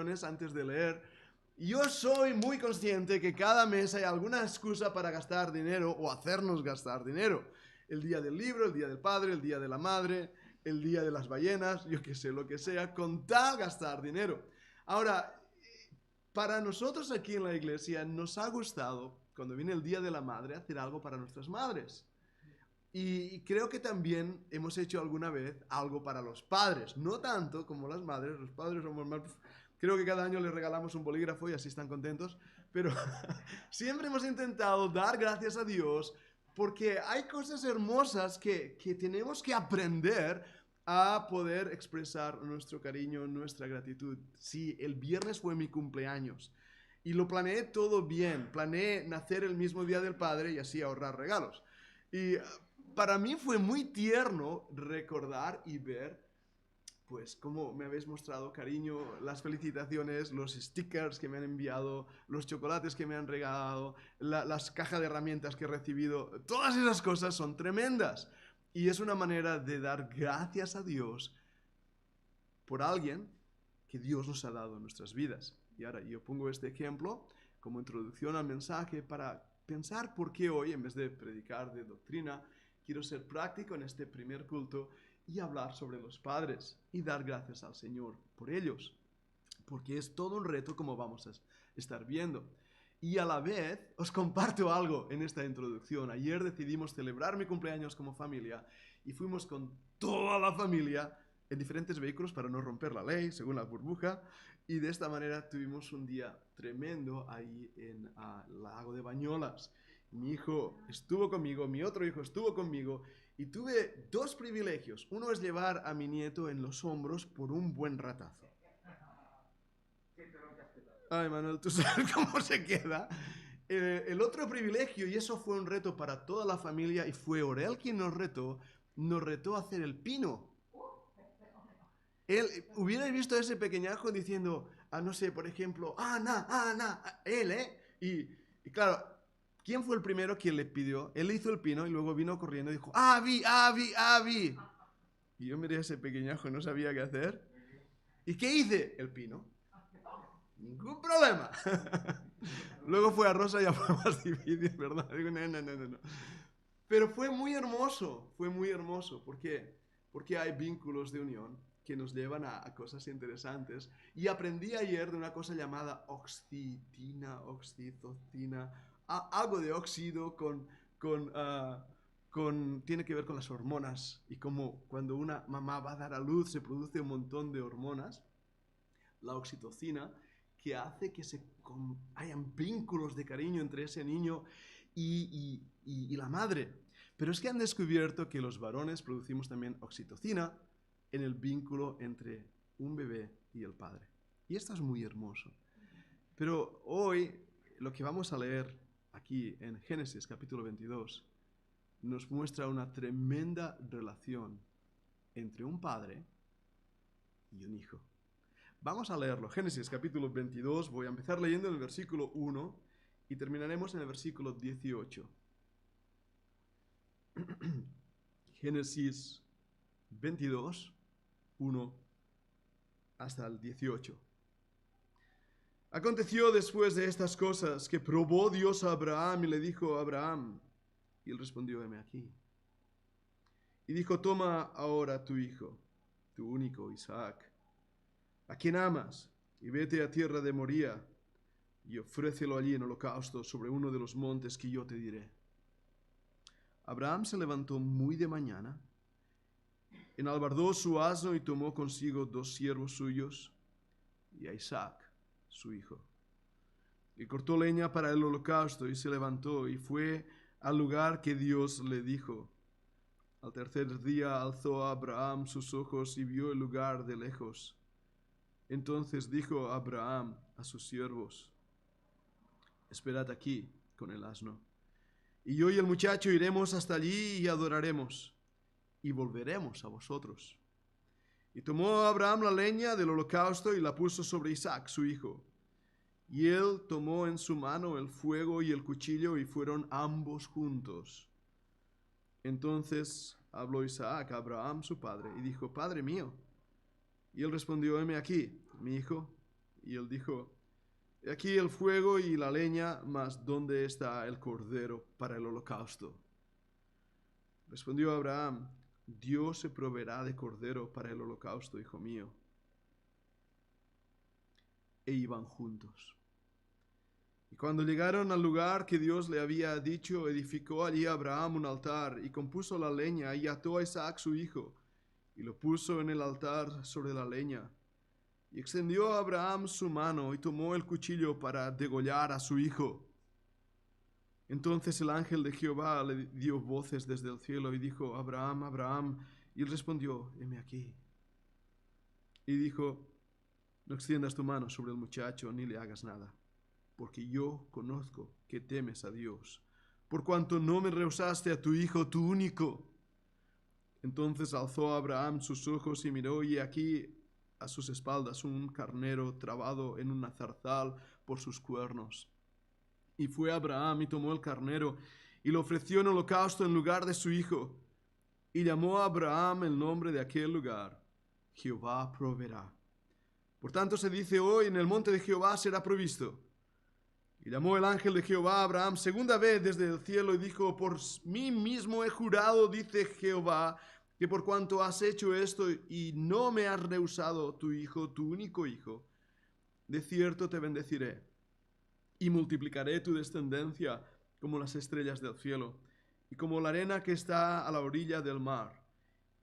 reflexiones antes de leer. Yo soy muy consciente que cada mes hay alguna excusa para gastar dinero o hacernos gastar dinero. El día del libro, el día del padre, el día de la madre, el día de las ballenas, yo qué sé, lo que sea, con tal gastar dinero. Ahora, para nosotros aquí en la iglesia nos ha gustado, cuando viene el día de la madre, hacer algo para nuestras madres. Y creo que también hemos hecho alguna vez algo para los padres. No tanto como las madres. Los padres somos más... Creo que cada año les regalamos un bolígrafo y así están contentos. Pero siempre hemos intentado dar gracias a Dios porque hay cosas hermosas que tenemos que aprender a poder expresar nuestro cariño, nuestra gratitud. Sí, el viernes fue mi cumpleaños. Y lo planeé todo bien. Planeé nacer el mismo día del padre y así ahorrar regalos. Y para mí fue muy tierno recordar y ver, pues, cómo me habéis mostrado cariño, las felicitaciones, los stickers que me han enviado, los chocolates que me han regalado, las cajas de herramientas que he recibido. Todas esas cosas son tremendas. Y es una manera de dar gracias a Dios por alguien que Dios nos ha dado en nuestras vidas. Y ahora yo pongo este ejemplo como introducción al mensaje para pensar por qué hoy, en vez de predicar de doctrina, quiero ser práctico en este primer culto y hablar sobre los padres y dar gracias al Señor por ellos. Porque es todo un reto como vamos a estar viendo. Y a la vez os comparto algo en esta introducción. Ayer decidimos celebrar mi cumpleaños como familia y fuimos con toda la familia en diferentes vehículos para no romper la ley, según la burbuja, y de esta manera tuvimos un día tremendo ahí en el lago de Bañolas. Mi hijo estuvo conmigo, mi otro hijo estuvo conmigo, y tuve dos privilegios. Uno es llevar a mi nieto en los hombros por un buen ratazo. Ay, Manuel, tú sabes cómo se queda. El otro privilegio, y eso fue un reto para toda la familia, y fue Orel quien nos retó a hacer el pino. Él, hubierais visto a ese pequeñajo diciendo, no sé, por ejemplo, él, ¿eh? Y claro, ¿quién fue el primero quien le pidió? Él hizo el pino y luego vino corriendo y dijo, ¡Avi, Avi, Avi! Y yo miré a ese pequeñajo y no sabía qué hacer. ¿Y qué hice? El pino. Ningún problema. Luego fue a Rosa y ya fue más difícil, ¿verdad? Digo, no. Pero fue muy hermoso, fue muy hermoso. ¿Por qué? Porque hay vínculos de unión que nos llevan a cosas interesantes. Y aprendí ayer de una cosa llamada oxitocina, algo de óxido tiene que ver con las hormonas. Y como cuando una mamá va a dar a luz se produce un montón de hormonas, la oxitocina, que hace que hayan vínculos de cariño entre ese niño y la madre. Pero es que han descubierto que los varones producimos también oxitocina en el vínculo entre un bebé y el padre. Y esto es muy hermoso. Pero hoy lo que vamos a leer aquí en Génesis capítulo 22 nos muestra una tremenda relación entre un padre y un hijo. Vamos a leerlo. Génesis capítulo 22. Voy a empezar leyendo en el versículo 1 y terminaremos en el versículo 18. Génesis 22, 1 hasta el 18. Aconteció después de estas cosas que probó Dios a Abraham y le dijo a Abraham, y él respondió, heme aquí. Y dijo, toma ahora tu hijo, tu único Isaac, a quien amas, y vete a tierra de Moría, y ofrécelo allí en holocausto sobre uno de los montes que yo te diré. Abraham se levantó muy de mañana, enalbardó su asno y tomó consigo 2 siervos suyos y a Isaac, su hijo. Y cortó leña para el holocausto y se levantó y fue al lugar que Dios le dijo. Al tercer día alzó Abraham sus ojos y vio el lugar de lejos. Entonces dijo Abraham a sus siervos, esperad aquí con el asno. Y yo y el muchacho iremos hasta allí y adoraremos, y volveremos a vosotros. Y tomó Abraham la leña del holocausto y la puso sobre Isaac, su hijo. Y él tomó en su mano el fuego y el cuchillo y fueron ambos juntos. Entonces habló Isaac a Abraham, su padre, y dijo, Padre mío. Y él respondió, heme aquí, mi hijo. Y él dijo, he aquí el fuego y la leña, mas ¿dónde está el cordero para el holocausto? Respondió Abraham, Dios se proveerá de cordero para el holocausto, hijo mío. E iban juntos. Y cuando llegaron al lugar que Dios le había dicho, edificó allí Abraham un altar y compuso la leña y ató a Isaac su hijo y lo puso en el altar sobre la leña. Y extendió a Abraham su mano y tomó el cuchillo para degollar a su hijo. Entonces el ángel de Jehová le dio voces desde el cielo y dijo, Abraham, Abraham. Y él respondió, heme aquí. Y dijo, no extiendas tu mano sobre el muchacho ni le hagas nada, porque yo conozco que temes a Dios, por cuanto no me rehusaste a tu hijo, tu único. Entonces alzó Abraham sus ojos y miró, y aquí a sus espaldas un carnero trabado en una zarzal por sus cuernos. Y fue Abraham y tomó el carnero y lo ofreció en holocausto en lugar de su hijo. Y llamó a Abraham el nombre de aquel lugar, Jehová proveerá. Por tanto se dice hoy, en el monte de Jehová será provisto. Y llamó el ángel de Jehová a Abraham segunda vez desde el cielo y dijo, por mí mismo he jurado, dice Jehová, que por cuanto has hecho esto y no me has rehusado tu hijo, tu único hijo, de cierto te bendeciré y multiplicaré tu descendencia como las estrellas del cielo y como la arena que está a la orilla del mar.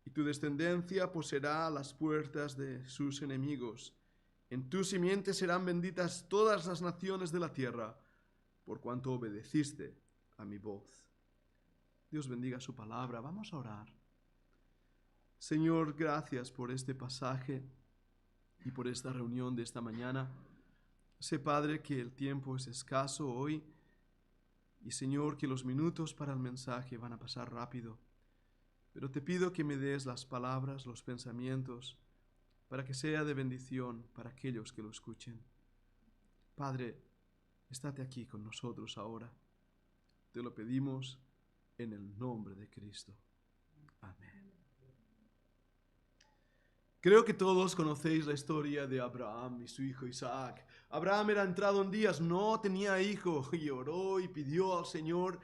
Y tu descendencia poseerá las puertas de sus enemigos. En tu simiente serán benditas todas las naciones de la tierra, por cuanto obedeciste a mi voz. Dios bendiga su palabra. Vamos a orar. Señor, gracias por este pasaje y por esta reunión de esta mañana. Sé, Padre, que el tiempo es escaso hoy y, Señor, que los minutos para el mensaje van a pasar rápido. Pero te pido que me des las palabras, los pensamientos, para que sea de bendición para aquellos que lo escuchen. Padre, estate aquí con nosotros ahora. Te lo pedimos en el nombre de Cristo. Amén. Creo que todos conocéis la historia de Abraham y su hijo Isaac. Abraham era entrado en días, no tenía hijo, y oró y pidió al Señor.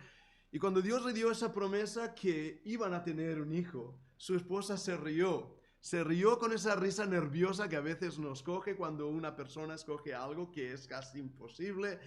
Y cuando Dios le dio esa promesa que iban a tener un hijo, su esposa se rió. Se rió con esa risa nerviosa que a veces nos coge cuando una persona escoge algo que es casi imposible.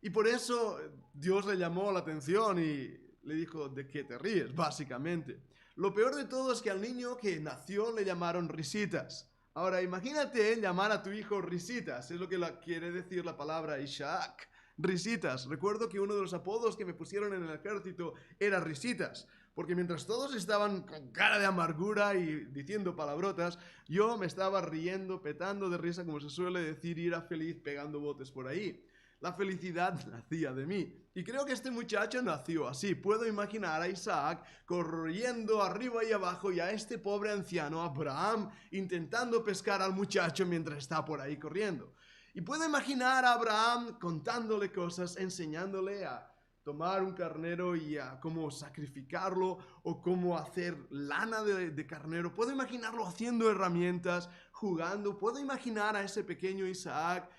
Y por eso Dios le llamó la atención y le dijo, ¿de qué te ríes? Básicamente. Lo peor de todo es que al niño que nació le llamaron Risitas. Ahora, imagínate llamar a tu hijo Risitas. Es lo que quiere decir la palabra Isaac. Risitas. Recuerdo que uno de los apodos que me pusieron en el ejército era Risitas. Porque mientras todos estaban con cara de amargura y diciendo palabrotas, yo me estaba riendo, petando de risa, como se suele decir, y era feliz pegando botes por ahí. La felicidad nacía de mí. Y creo que este muchacho nació así. Puedo imaginar a Isaac corriendo arriba y abajo y a este pobre anciano, Abraham, intentando pescar al muchacho mientras está por ahí corriendo. Y puedo imaginar a Abraham contándole cosas, enseñándole a tomar un carnero y a cómo sacrificarlo o cómo hacer lana de carnero. Puedo imaginarlo haciendo herramientas, jugando. Puedo imaginar a ese pequeño Isaac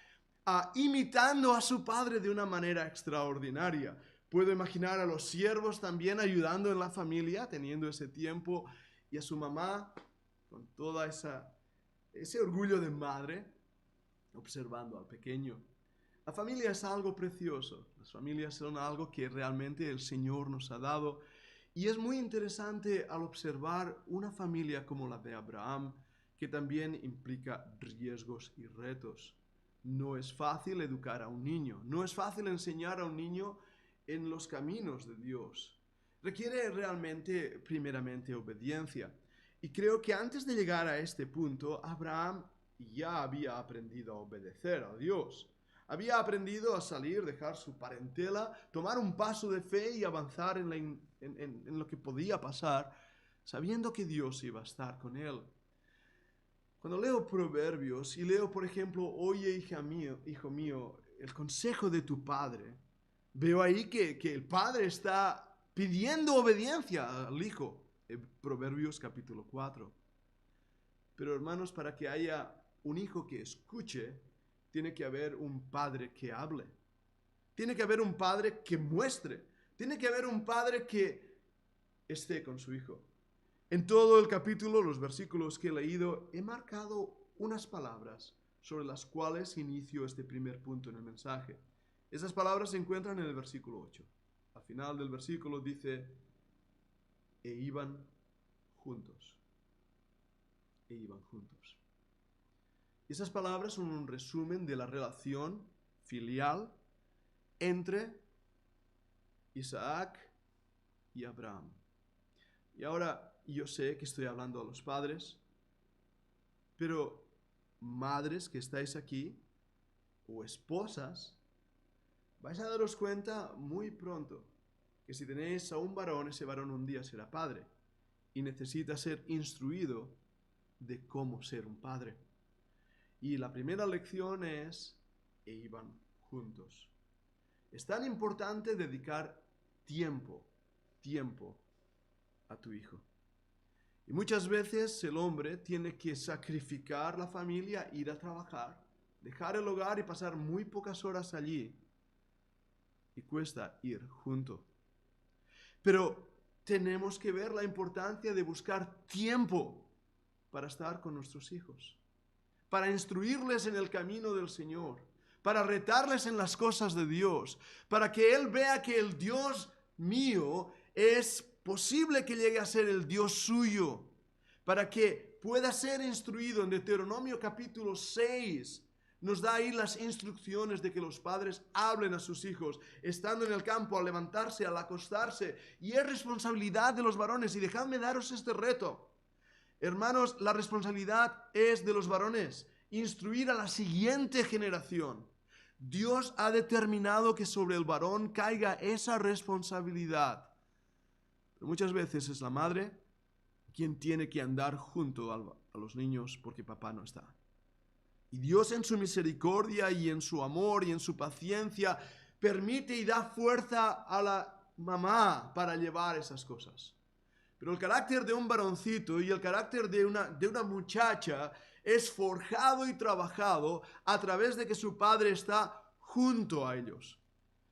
imitando a su padre de una manera extraordinaria. Puedo imaginar a los siervos también ayudando en la familia, teniendo ese tiempo, y a su mamá con toda ese orgullo de madre, observando al pequeño. La familia es algo precioso. Las familias son algo que realmente el Señor nos ha dado. Y es muy interesante al observar una familia como la de Abraham, que también implica riesgos y retos. No es fácil educar a un niño, no es fácil enseñar a un niño en los caminos de Dios. Requiere realmente, primeramente, obediencia. Y creo que antes de llegar a este punto, Abraham ya había aprendido a obedecer a Dios. Había aprendido a salir, dejar su parentela, tomar un paso de fe y avanzar en lo que podía pasar, sabiendo que Dios iba a estar con él. Cuando leo Proverbios y leo, por ejemplo, oye, hijo mío, el consejo de tu padre, veo ahí que el padre está pidiendo obediencia al hijo. Proverbios capítulo 4. Pero hermanos, para que haya un hijo que escuche, tiene que haber un padre que hable. Tiene que haber un padre que muestre. Tiene que haber un padre que esté con su hijo. En todo el capítulo, los versículos que he leído, he marcado unas palabras sobre las cuales inicio este primer punto en el mensaje. Esas palabras se encuentran en el versículo 8. Al final del versículo dice, e iban juntos. E iban juntos. Y esas palabras son un resumen de la relación filial entre Isaac y Abraham. Y ahora yo sé que estoy hablando a los padres, pero madres que estáis aquí, o esposas, vais a daros cuenta muy pronto que si tenéis a un varón, ese varón un día será padre y necesita ser instruido de cómo ser un padre. Y la primera lección es, e iban juntos. Es tan importante dedicar tiempo a tu hijo. Y muchas veces el hombre tiene que sacrificar la familia, ir a trabajar, dejar el hogar y pasar muy pocas horas allí. Y cuesta ir junto. Pero tenemos que ver la importancia de buscar tiempo para estar con nuestros hijos, para instruirles en el camino del Señor, para retarles en las cosas de Dios, para que Él vea que el Dios mío es posible que llegue a ser el Dios suyo, para que pueda ser instruido. En Deuteronomio capítulo 6 nos da ahí las instrucciones de que los padres hablen a sus hijos, estando en el campo, al levantarse, al acostarse, y es responsabilidad de los varones. Y dejadme daros este reto. Hermanos, la responsabilidad es de los varones, instruir a la siguiente generación. Dios ha determinado que sobre el varón caiga esa responsabilidad. Pero muchas veces es la madre quien tiene que andar junto a los niños porque papá no está. Y Dios en su misericordia y en su amor y en su paciencia permite y da fuerza a la mamá para llevar esas cosas. Pero el carácter de un varoncito y el carácter de una muchacha es forjado y trabajado a través de que su padre está junto a ellos.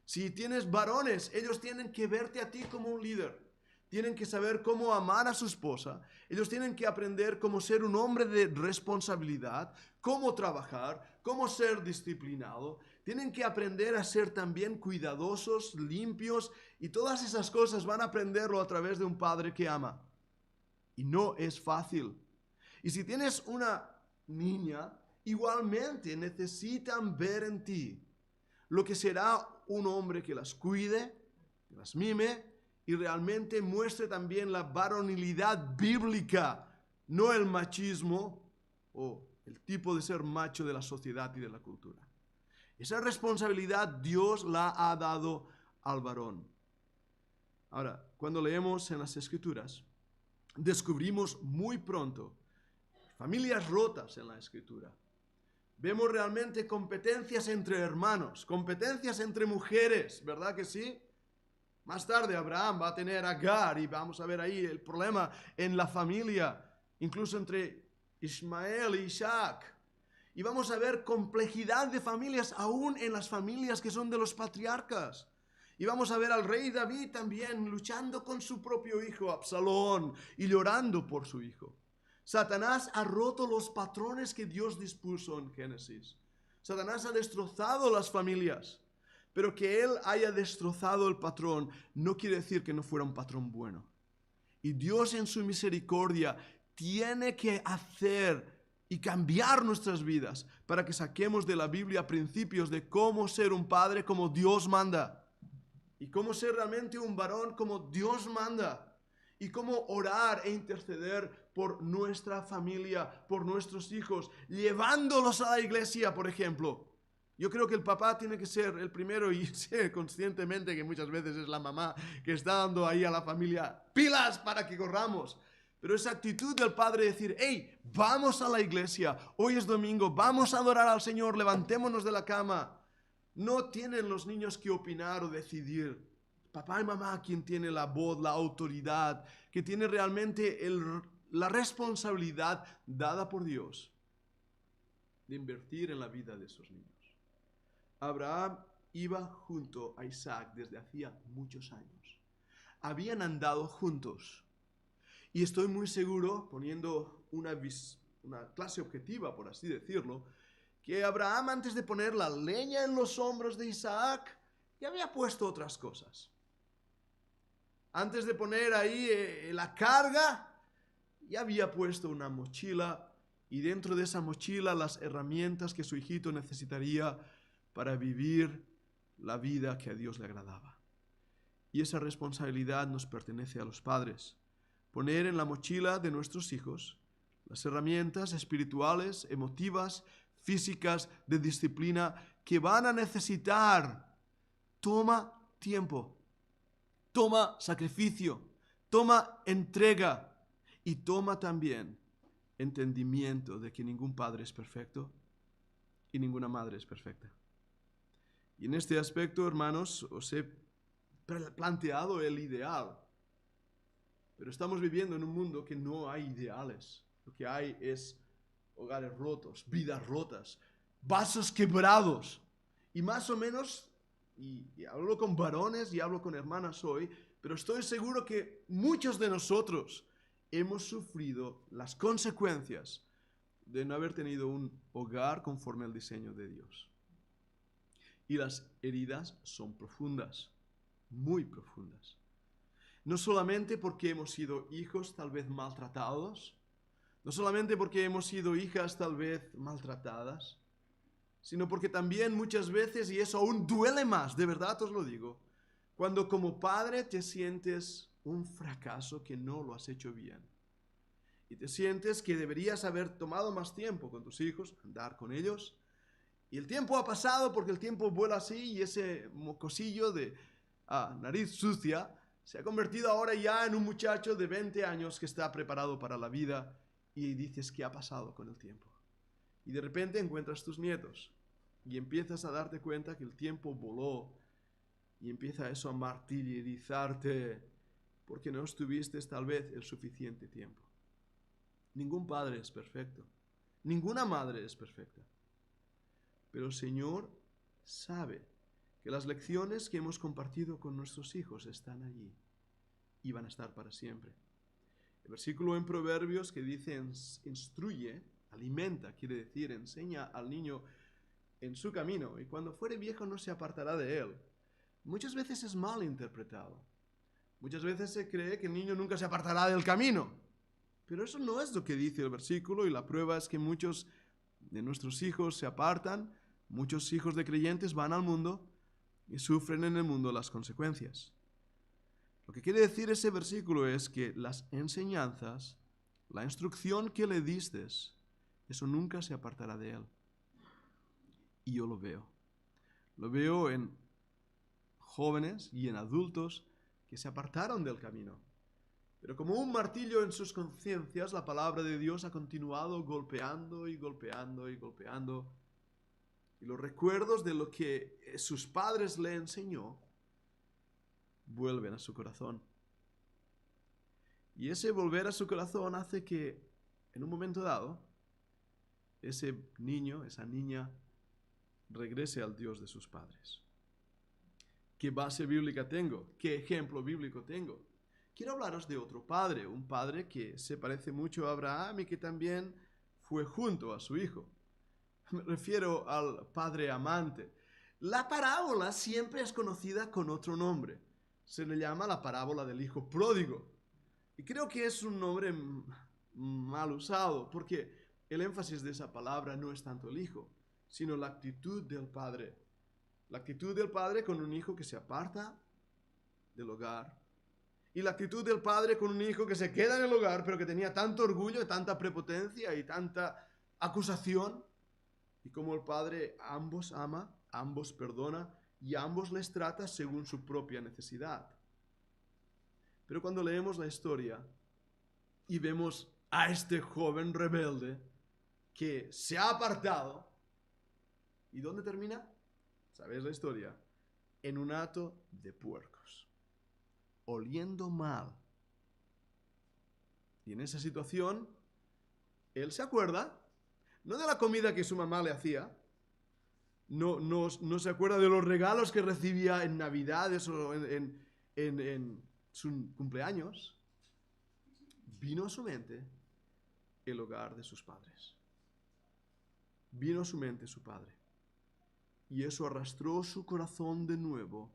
Si tienes varones, ellos tienen que verte a ti como un líder. Tienen que saber cómo amar a su esposa. Ellos tienen que aprender cómo ser un hombre de responsabilidad, cómo trabajar, cómo ser disciplinado. Tienen que aprender a ser también cuidadosos, limpios, y todas esas cosas van a aprenderlo a través de un padre que ama. Y no es fácil. Y si tienes una niña, igualmente necesitan ver en ti lo que será un hombre que las cuide, que las mime, y realmente muestre también la varonilidad bíblica, no el machismo o el tipo de ser macho de la sociedad y de la cultura. Esa responsabilidad Dios la ha dado al varón. Ahora, cuando leemos en las Escrituras, descubrimos muy pronto familias rotas en la Escritura. Vemos realmente competencias entre hermanos, competencias entre mujeres, ¿verdad que sí? Más tarde Abraham va a tener a Agar y vamos a ver ahí el problema en la familia, incluso entre Ismael e Isaac. Y vamos a ver complejidad de familias aún en las familias que son de los patriarcas. Y vamos a ver al rey David también luchando con su propio hijo Absalón y llorando por su hijo. Satanás ha roto los patrones que Dios dispuso en Génesis. Satanás ha destrozado las familias. Pero que él haya destrozado el patrón no quiere decir que no fuera un patrón bueno. Y Dios en su misericordia tiene que hacer y cambiar nuestras vidas para que saquemos de la Biblia principios de cómo ser un padre como Dios manda. Y cómo ser realmente un varón como Dios manda. Y cómo orar e interceder por nuestra familia, por nuestros hijos, llevándolos a la iglesia, por ejemplo. Yo creo que el papá tiene que ser el primero, y sé conscientemente que muchas veces es la mamá que está dando ahí a la familia pilas para que corramos. Pero esa actitud del padre de decir, hey, vamos a la iglesia, hoy es domingo, vamos a adorar al Señor, levantémonos de la cama. No tienen los niños que opinar o decidir. Papá y mamá quien tiene la voz, la autoridad, que tiene realmente la responsabilidad dada por Dios de invertir en la vida de esos niños. Abraham iba junto a Isaac desde hacía muchos años. Habían andado juntos. Y estoy muy seguro, poniendo una clase objetiva, por así decirlo, que Abraham, antes de poner la leña en los hombros de Isaac, ya había puesto otras cosas. Antes de poner ahí la carga, ya había puesto una mochila, y dentro de esa mochila las herramientas que su hijito necesitaría para vivir la vida que a Dios le agradaba. Y esa responsabilidad nos pertenece a los padres. Poner en la mochila de nuestros hijos las herramientas espirituales, emotivas, físicas, de disciplina que van a necesitar. Toma tiempo, toma sacrificio, toma entrega y toma también entendimiento de que ningún padre es perfecto y ninguna madre es perfecta. Y en este aspecto, hermanos, os he planteado el ideal. Pero estamos viviendo en un mundo que no hay ideales. Lo que hay es hogares rotos, vidas rotas, vasos quebrados. Y más o menos, y hablo con varones y hablo con hermanas hoy, pero estoy seguro que muchos de nosotros hemos sufrido las consecuencias de no haber tenido un hogar conforme al diseño de Dios. Y las heridas son profundas, muy profundas. No solamente porque hemos sido hijos tal vez maltratados, no solamente porque hemos sido hijas tal vez maltratadas, sino porque también muchas veces, y eso aún duele más, de verdad os lo digo, cuando como padre te sientes un fracaso que no lo has hecho bien. Y te sientes que deberías haber tomado más tiempo con tus hijos, andar con ellos, y el tiempo ha pasado porque el tiempo vuela así y ese mocosillo de nariz sucia se ha convertido ahora ya en un muchacho de 20 años que está preparado para la vida y dices, ¿qué ha pasado con el tiempo? Y de repente encuentras tus nietos y empiezas a darte cuenta que el tiempo voló y empieza eso a martirizarte porque no estuviste tal vez el suficiente tiempo. Ningún padre es perfecto, ninguna madre es perfecta, pero el Señor sabe que las lecciones que hemos compartido con nuestros hijos están allí y van a estar para siempre. El versículo en Proverbios que dice instruye, alimenta, quiere decir enseña al niño en su camino y cuando fuere viejo no se apartará de él. Muchas veces es mal interpretado. Muchas veces se cree que el niño nunca se apartará del camino. Pero eso no es lo que dice el versículo y la prueba es que muchos de nuestros hijos se apartan, muchos hijos de creyentes van al mundo y sufren en el mundo las consecuencias. Lo que quiere decir ese versículo es que las enseñanzas, la instrucción que le diste, eso nunca se apartará de él. Y yo lo veo. Lo veo en jóvenes y en adultos que se apartaron del camino. Pero como un martillo en sus conciencias, la palabra de Dios ha continuado golpeando y golpeando y golpeando. Y los recuerdos de lo que sus padres le enseñó vuelven a su corazón. Y ese volver a su corazón hace que en un momento dado ese niño, esa niña regrese al Dios de sus padres. ¿Qué base bíblica tengo? ¿Qué ejemplo bíblico tengo? Quiero hablaros de otro padre, un padre que se parece mucho a Abraham y que también fue junto a su hijo. Me refiero al padre amante. La parábola siempre es conocida con otro nombre. Se le llama la parábola del hijo pródigo. Y creo que es un nombre mal usado, porque el énfasis de esa palabra no es tanto el hijo, sino la actitud del padre. La actitud del padre con un hijo que se aparta del hogar. Y la actitud del padre con un hijo que se queda en el hogar, pero que tenía tanto orgullo, tanta prepotencia y tanta acusación. Y como el padre ambos ama, ambos perdona y ambos les trata según su propia necesidad. Pero cuando leemos la historia y vemos a este joven rebelde que se ha apartado, ¿y dónde termina? ¿Sabéis la historia? En un hato de puercos, oliendo mal. Y en esa situación, él se acuerda, no de la comida que su mamá le hacía, no se acuerda de los regalos que recibía en Navidades o en su cumpleaños. Vino a su mente el hogar de sus padres. Vino a su mente su padre. Y eso arrastró su corazón de nuevo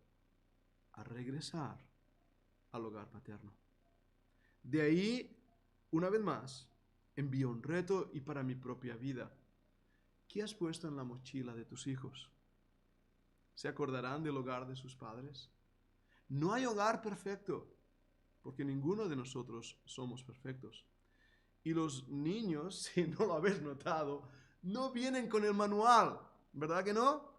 a regresar al hogar paterno. De ahí, una vez más, envío un reto y para mi propia vida. ¿Qué has puesto en la mochila de tus hijos? ¿Se acordarán del hogar de sus padres? No hay hogar perfecto, porque ninguno de nosotros somos perfectos. Y los niños, si no lo habéis notado, no vienen con el manual, ¿verdad que no?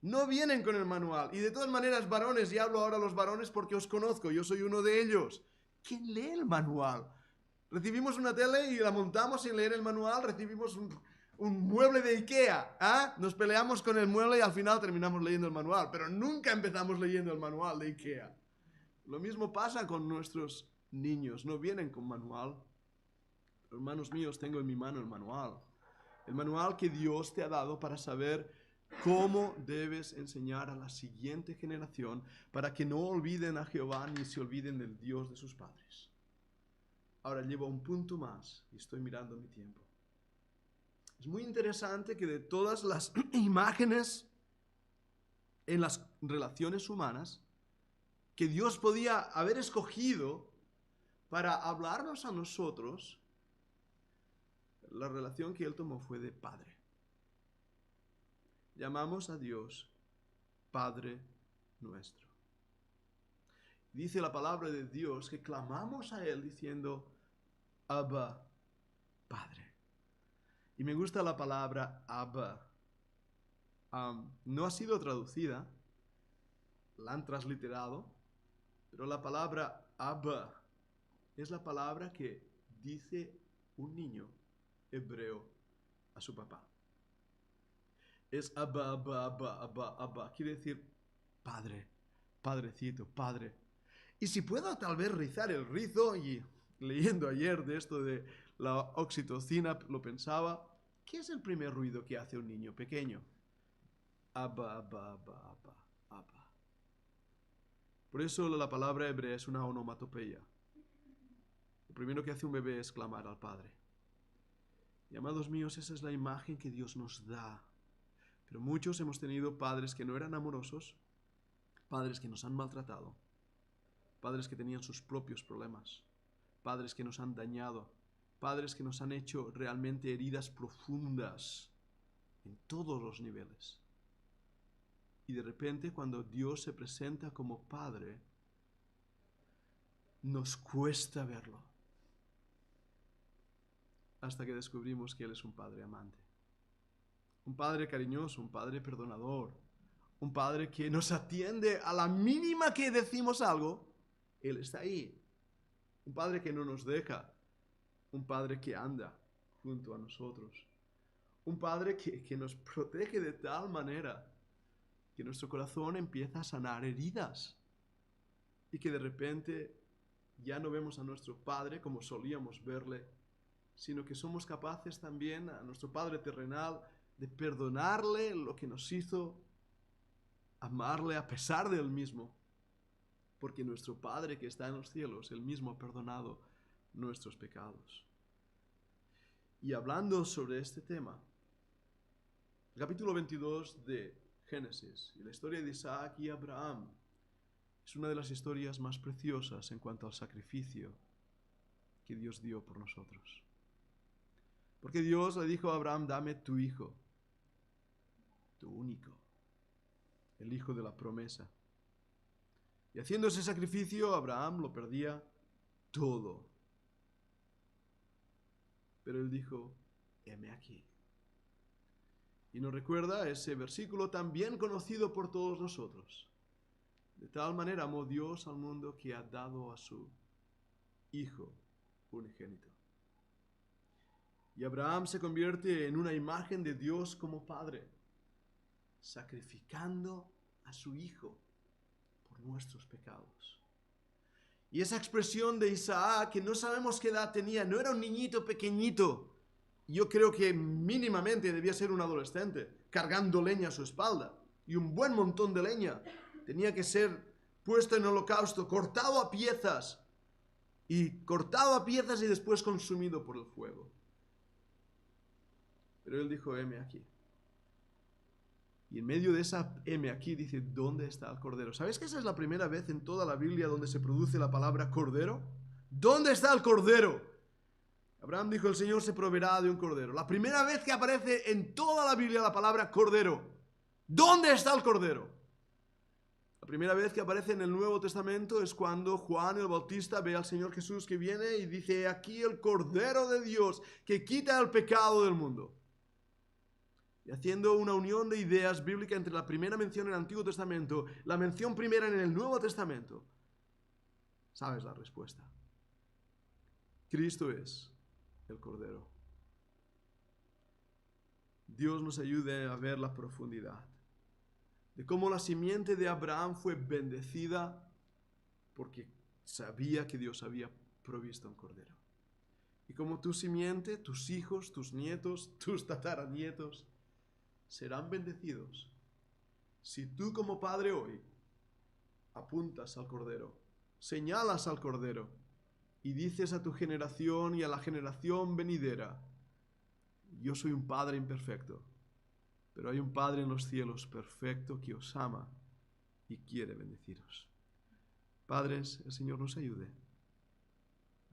No vienen con el manual. Y de todas maneras, varones, y hablo ahora a los varones porque os conozco, yo soy uno de ellos. ¿Quién lee el manual? Recibimos una tele y la montamos sin leer el manual, recibimos un mueble de Ikea, ¿ah? Nos peleamos con el mueble y al final terminamos leyendo el manual, pero nunca empezamos leyendo el manual de Ikea. Lo mismo pasa con nuestros niños, no vienen con manual. Hermanos míos, tengo en mi mano el manual que Dios te ha dado para saber cómo debes enseñar a la siguiente generación para que no olviden a Jehová ni se olviden del Dios de sus padres. Ahora llevo un punto más y estoy mirando mi tiempo. Es muy interesante que de todas las imágenes en las relaciones humanas que Dios podía haber escogido para hablarnos a nosotros, la relación que Él tomó fue de padre. Llamamos a Dios Padre nuestro. Dice la palabra de Dios que clamamos a Él diciendo, Abba, Padre. Y me gusta la palabra Abba. No ha sido traducida, la han transliterado, pero la palabra Abba es la palabra que dice un niño hebreo a su papá. Es Abba, Abba, Abba, Abba, Abba. Quiere decir padre, padrecito, padre. Y si puedo tal vez rizar el rizo, y leyendo ayer de esto de la oxitocina lo pensaba, ¿qué es el primer ruido que hace un niño pequeño? Abba, Abba, Abba, Abba, Abba. Por eso la palabra hebrea es una onomatopeya. Lo primero que hace un bebé es clamar al Padre. Y amados míos, esa es la imagen que Dios nos da. Pero muchos hemos tenido padres que no eran amorosos, padres que nos han maltratado, padres que tenían sus propios problemas, padres que nos han dañado, padres que nos han hecho realmente heridas profundas en todos los niveles. Y de repente, cuando Dios se presenta como Padre, nos cuesta verlo. Hasta que descubrimos que Él es un Padre amante. Un Padre cariñoso, un Padre perdonador. Un Padre que nos atiende a la mínima que decimos algo, Él está ahí. Un Padre que no nos deja. Un Padre que anda junto a nosotros. Un Padre que nos protege de tal manera que nuestro corazón empieza a sanar heridas. Y que de repente ya no vemos a nuestro Padre como solíamos verle, sino que somos capaces también a nuestro Padre terrenal de perdonarle lo que nos hizo, amarle a pesar de Él mismo, porque nuestro Padre que está en los cielos, Él mismo ha perdonado nuestros pecados. Y hablando sobre este tema, el capítulo 22 de Génesis y la historia de Isaac y Abraham es una de las historias más preciosas en cuanto al sacrificio que Dios dio por nosotros. Porque Dios le dijo a Abraham, dame tu hijo, tu único, el hijo de la promesa. Y haciendo ese sacrificio, Abraham lo perdía todo. Pero él dijo, heme aquí. Y nos recuerda ese versículo tan bien conocido por todos nosotros. De tal manera amó Dios al mundo que ha dado a su Hijo unigénito. Y Abraham se convierte en una imagen de Dios como Padre, sacrificando a su Hijo por nuestros pecados. Y esa expresión de Isaac, que no sabemos qué edad tenía, no era un niñito pequeñito, yo creo que mínimamente debía ser un adolescente, cargando leña a su espalda. Y un buen montón de leña. Tenía que ser puesto en holocausto, cortado a piezas. Y cortado a piezas y después consumido por el fuego. Pero él dijo, heme aquí. Y en medio de esa heme aquí dice, ¿dónde está el cordero? ¿Sabes que esa es la primera vez en toda la Biblia donde se produce la palabra cordero? ¿Dónde está el cordero? Abraham dijo, el Señor se proveerá de un cordero. La primera vez que aparece en toda la Biblia la palabra cordero. ¿Dónde está el cordero? La primera vez que aparece en el Nuevo Testamento es cuando Juan el Bautista ve al Señor Jesús que viene y dice, aquí el cordero de Dios que quita el pecado del mundo. Y haciendo una unión de ideas bíblicas entre la primera mención en el Antiguo Testamento, la mención primera en el Nuevo Testamento, sabes la respuesta. Cristo es el Cordero. Dios nos ayude a ver la profundidad de cómo la simiente de Abraham fue bendecida porque sabía que Dios había provisto un Cordero. Y como tu simiente, tus hijos, tus nietos, tus tataranietos serán bendecidos si tú como padre hoy apuntas al Cordero, señalas al Cordero y dices a tu generación y a la generación venidera, yo soy un padre imperfecto, pero hay un Padre en los cielos perfecto que os ama y quiere bendeciros. Padres, el Señor nos ayude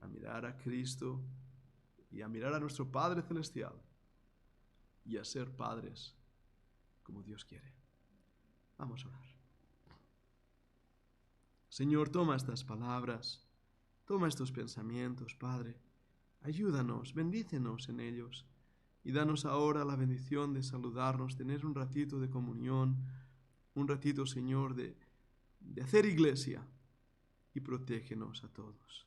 a mirar a Cristo y a mirar a nuestro Padre Celestial y a ser padres como Dios quiere. Vamos a orar. Señor, toma estas palabras, toma estos pensamientos, Padre. Ayúdanos, bendícenos en ellos y danos ahora la bendición de saludarnos, tener un ratito de comunión, un ratito, Señor, de hacer iglesia y protégenos a todos.